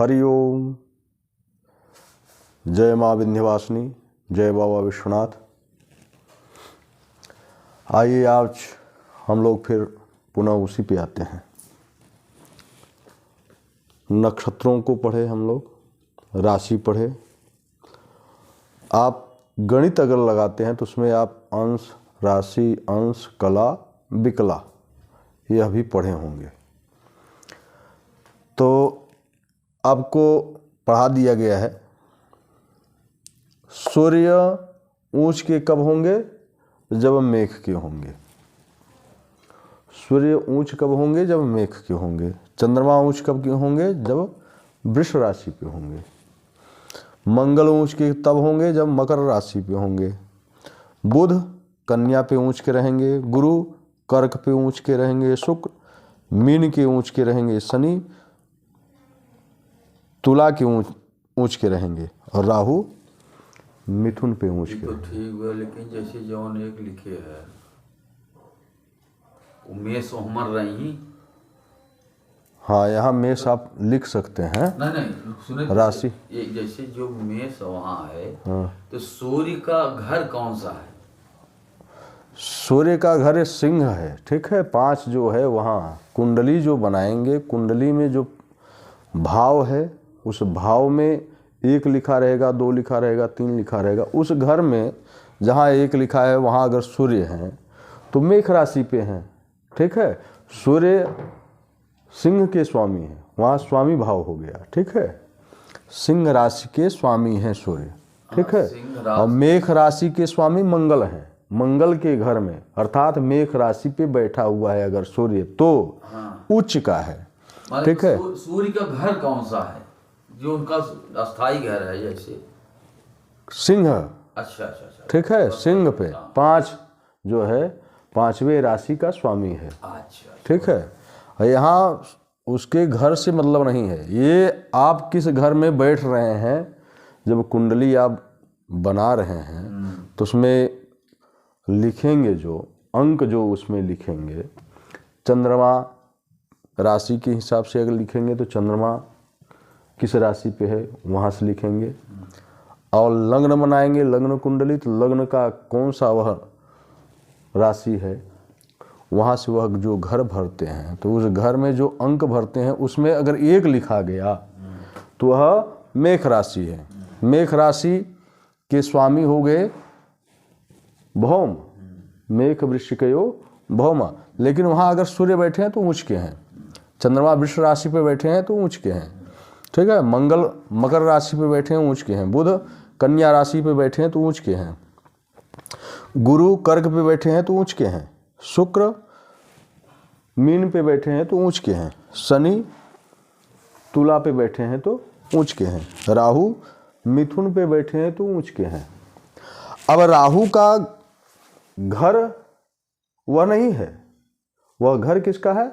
हरिओम। जय माँ विंध्यवासिनी, जय बाबा विश्वनाथ। आइए आज हम लोग फिर पुनः उसी पे आते हैं। नक्षत्रों को पढ़े हम लोग, राशि पढ़े। आप गणित अगर लगाते हैं तो उसमें आप अंश, राशि, अंश, कला, विकला यह भी पढ़े होंगे। तो आपको पढ़ा दिया गया है सूर्य ऊंच के कब होंगे? जब मेघ के होंगे। सूर्य ऊंच कब होंगे? जब मेघ के होंगे। चंद्रमा ऊंच कब के होंगे? जब वृष राशि पे होंगे। मंगल ऊंच के तब होंगे जब मकर राशि पे होंगे। बुध कन्या पे ऊंच के रहेंगे। गुरु कर्क पे ऊंच के रहेंगे। शुक्र मीन के ऊंच के रहेंगे। शनि तुला के ऊंच के रहेंगे। और राहु मिथुन पे ऊंच के रहेंगे। ठीक है, लेकिन जैसे जौन एक लिखे है मेष हमर रही। हाँ, यहाँ मेष आप लिख सकते हैं। नहीं सुने राशि जैसे जो मेष वहाँ है। हाँ। तो सूर्य का घर कौन सा है? सूर्य का घर सिंह है। ठीक है, 5 जो है वहाँ कुंडली जो बनाएंगे, कुंडली में जो भाव है उस भाव में 1 लिखा रहेगा, 2 लिखा रहेगा, 3 लिखा रहेगा। उस घर में जहाँ 1 लिखा है वहाँ अगर सूर्य हैं तो मेष राशि पे हैं। ठीक है, सूर्य सिंह के स्वामी हैं, वहाँ स्वामी भाव हो गया। ठीक है, सिंह राशि के स्वामी हैं सूर्य। ठीक है, और मेष राशि के स्वामी मंगल हैं। मंगल के घर में अर्थात मेष राशि पे बैठा हुआ है अगर सूर्य तो उच्च का है। ठीक है, सूर्य का घर कौन सा है जो उनका अस्थाई घर है? जैसे सिंह। अच्छा। ठीक है, सिंह पे 5 जो है 5वें राशि का स्वामी है। अच्छा। ठीक है, यहाँ उसके घर से मतलब नहीं है, ये आप किस घर में बैठ रहे हैं। जब कुंडली आप बना रहे हैं तो उसमें लिखेंगे जो अंक जो उसमें लिखेंगे, चंद्रमा राशि के हिसाब से अगर लिखेंगे तो चंद्रमा किस राशि पे है वहाँ से लिखेंगे। और लग्न बनाएंगे, लग्न कुंडली, तो लग्न का कौन सा वह राशि है वहाँ से वह जो घर भरते हैं तो उस घर में जो अंक भरते हैं उसमें अगर 1 लिखा गया तो वह मेष राशि है। मेष राशि के स्वामी हो गए भौम, मेष वृश्चिकयो भौमा। लेकिन वहाँ अगर सूर्य बैठे हैं तो ऊंच के हैं, चंद्रमा वृष राशि पे बैठे हैं तो ऊंच के हैं। ठीक है, मंगल मकर राशि पे बैठे हैं ऊंच के हैं। बुध कन्या राशि पे बैठे हैं तो ऊंच के हैं। गुरु कर्क पे बैठे हैं तो ऊंच के हैं। शुक्र मीन पे बैठे हैं तो ऊंच के हैं। शनि तुला पे बैठे हैं तो ऊंच के हैं। राहु मिथुन पे बैठे हैं तो ऊंच के हैं। अब राहु का घर वह नहीं है, वह घर किसका है?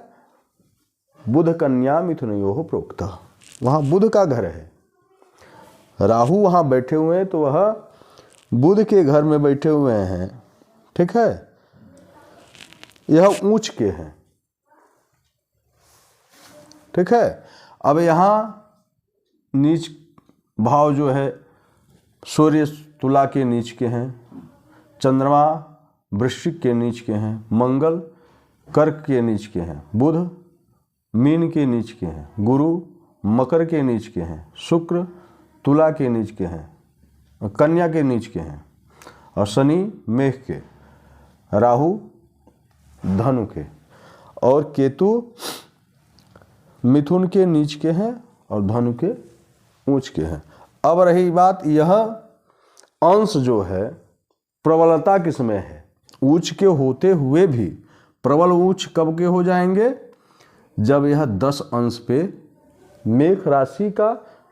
बुध कन्या मिथुनयोः प्रोक्तः, वहाँ बुध का घर है। राहु वहाँ बैठे हुए हैं तो वह बुध के घर में बैठे हुए हैं। ठीक है, यह ऊंच के हैं। ठीक है, अब यहाँ नीच भाव जो है सूर्य तुला के नीच के हैं, चंद्रमा वृश्चिक के नीच के हैं, मंगल कर्क के नीच के हैं, बुध मीन के नीच के हैं, गुरु मकर के नीच के हैं, शुक्र तुला के नीच के हैं, कन्या के नीच के हैं, और शनि मेष के, राहु धनु के, और केतु मिथुन के नीच के हैं और धनु के ऊंच के हैं। अब रही बात, यह अंश जो है प्रबलता किसमें है? ऊंच के होते हुए भी प्रबल ऊंच कब के हो जाएंगे? जब यह 10 अंश पे मेष राशि का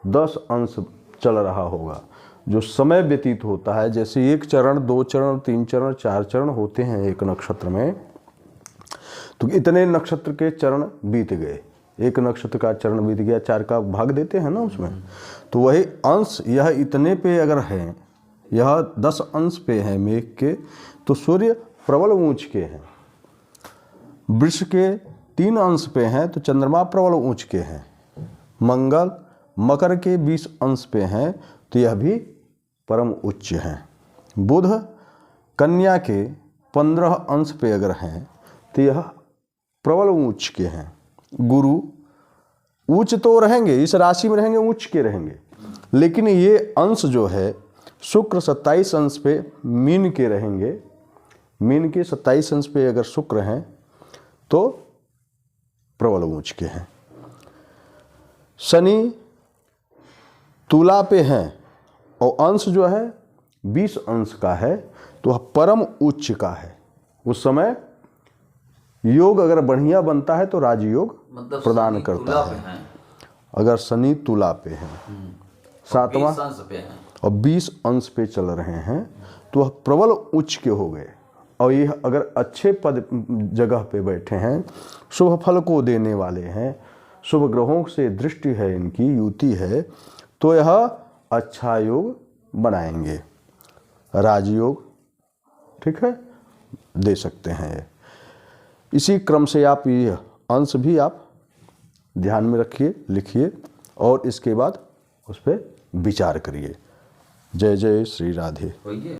10 अंश चल रहा होगा। जो समय व्यतीत होता है, जैसे 1 चरण, 2 चरण, 3 चरण, 4 चरण होते हैं एक नक्षत्र में, तो इतने नक्षत्र के चरण बीत गए। एक नक्षत्र का चरण बीत गया, 4 का भाग देते हैं ना उसमें, तो वही अंश यह इतने पे अगर है, यह 10 अंश पे है मेघ के, तो सूर्य प्रबल ऊंच के हैं। वृष के 3 अंश पे हैं तो चंद्रमा प्रबल ऊंच के हैं। मंगल मकर के 20 अंश पे हैं तो यह भी परम उच्च हैं। बुध कन्या के 15 अंश पे अगर हैं तो यह प्रबल उच्च के हैं। गुरु उच्च तो रहेंगे, इस राशि में रहेंगे, उच्च के रहेंगे, लेकिन ये अंश जो है शुक्र 27 अंश पे मीन के रहेंगे। मीन के 27 अंश पे अगर शुक्र हैं तो प्रबल उच्च के हैं। शनि तुला पे हैं और अंश जो है 20 अंश का है तो वह परम उच्च का है। उस समय योग अगर बढ़िया बनता है तो राजयोग मतलब प्रदान शनि करता तुला है। पे हैं अगर शनि तुला पे है, सातवां 20 अंश पे हैं, और 20 अंश पे चल रहे हैं तो वह प्रबल उच्च के हो गए। और ये अगर अच्छे पद जगह पे बैठे हैं, शुभ फल को देने वाले हैं, शुभ ग्रहों से दृष्टि है, इनकी युति है, तो यह अच्छा योग बनाएंगे, राजयोग, ठीक है, दे सकते हैं ये। इसी क्रम से आप ये अंश भी आप ध्यान में रखिए, लिखिए और इसके बाद उस पर विचार करिए। जय जय श्री राधे। वही है।